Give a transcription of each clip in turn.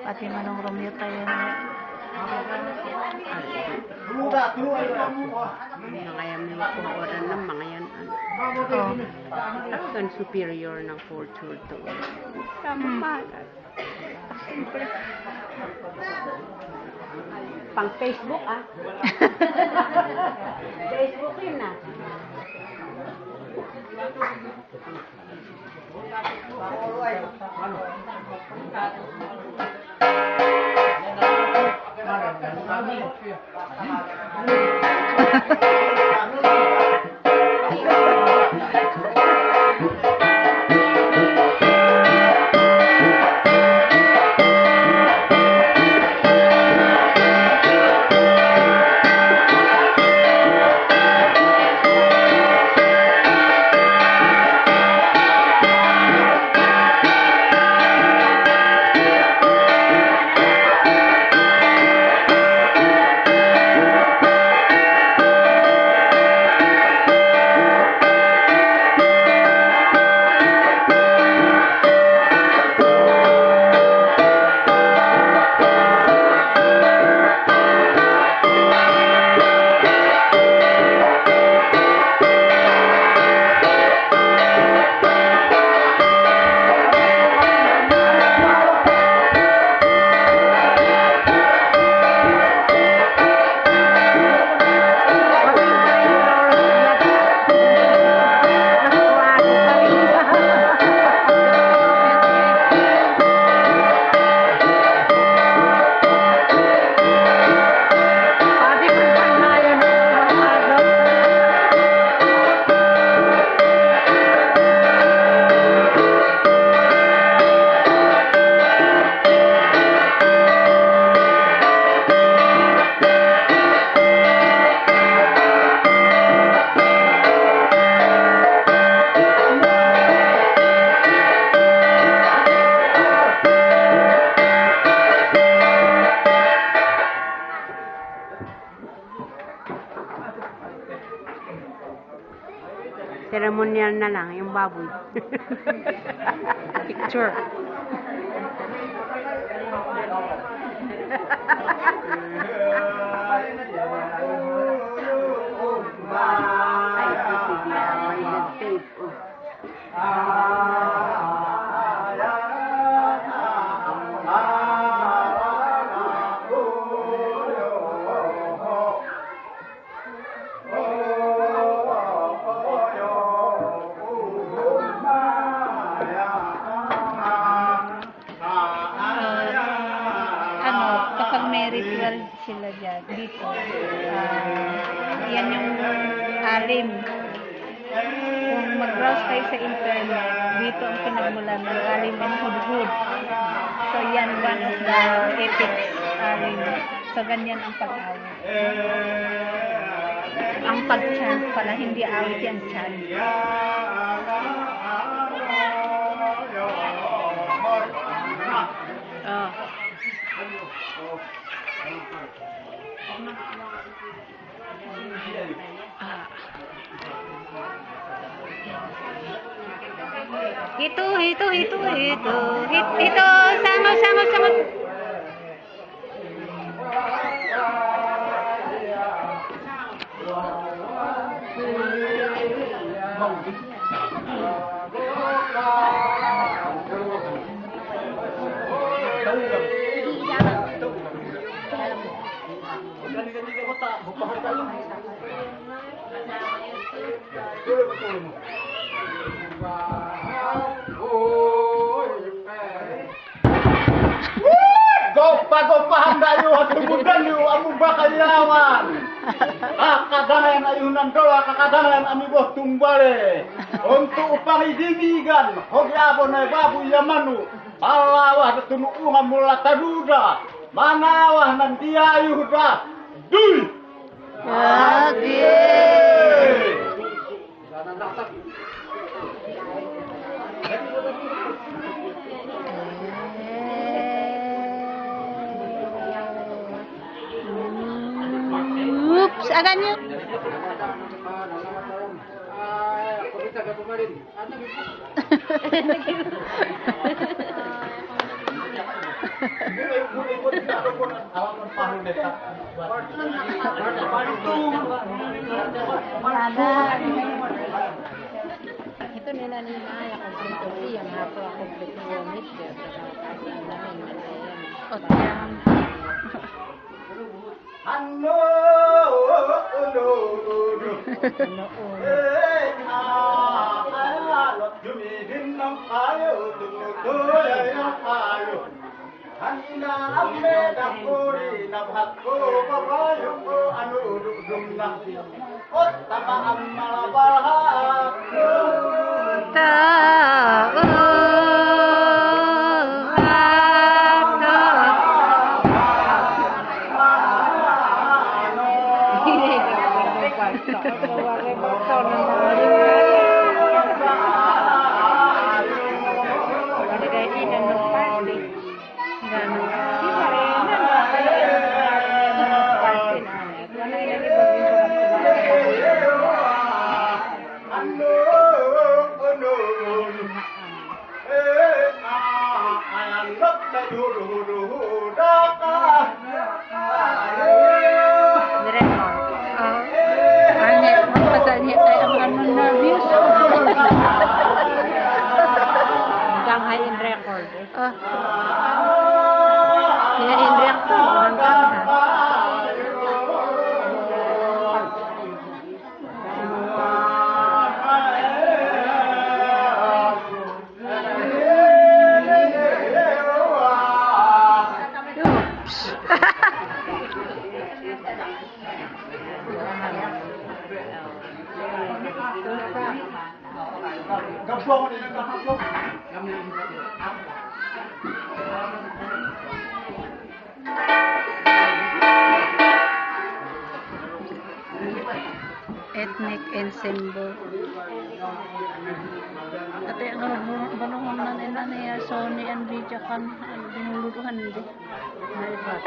Pati Manong Romeo tayo na. Mga yan may kukuran ng mga yan. Akan superior ng culture to. Tama. Siyempre. Pang Facebook Facebook yun na. Ceremonial na lang, yung baboy. Picture. Ay, sige, may nag-tape. Kapag may ritual sila dyan, dito, yan yung alim. Kung mag-browse kayo sa internet, dito ang pinagmulan ng alim and hudhud. So yan, one of the epic alim. So ganyan ang pag-awit. Ang pag-chant pala, hindi awit yan, chant. Ito, sama. Gopahan dayo at tumudan niyo ang bakalawan. Kakadanan ayunan doa kakadanan amigo tumbale. Untuk upang idimigan hogyabo na babu yamanu. Alawah tunuungan mula taduda. Manawah nanti ayuda. Duy. Tagan nyo. Ito nila ninaya kung pintuloy yung hapo ako pintuloy siya sa kasi namin ayan. O, yan. Ano, Hanggang high in record. Oh. Kaya in-react to. Hanggang ha. Ethnic ensemble. Tapi ang banungan na nila niya Sony and Video kan binuluduhan hindi. Naibat.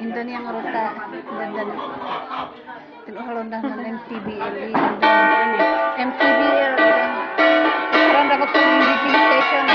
Indonesia yang rota dan tinuhalon dah ng MTBL MTBL parang dapat sa meeting session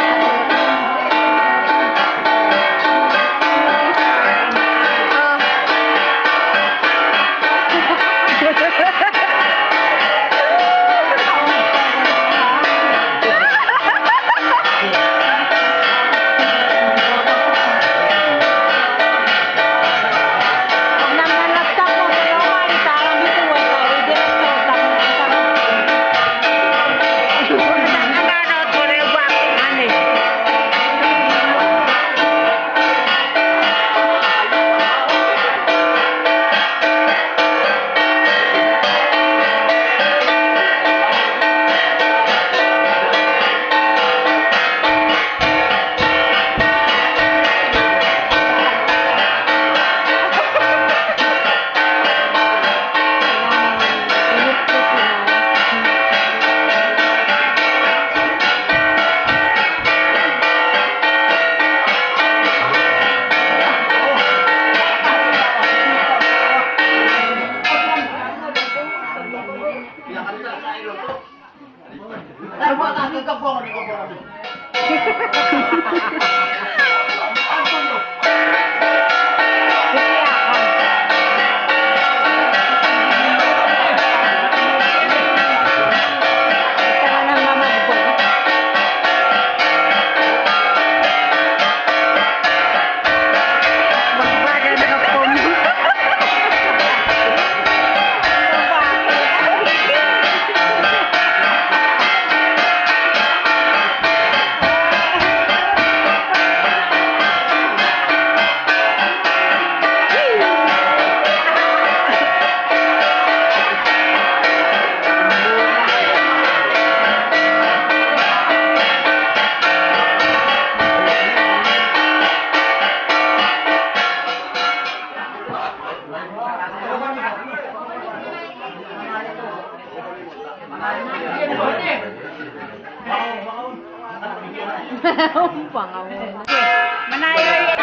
Ano ba ang gagawin ko? Pangaw. Manayo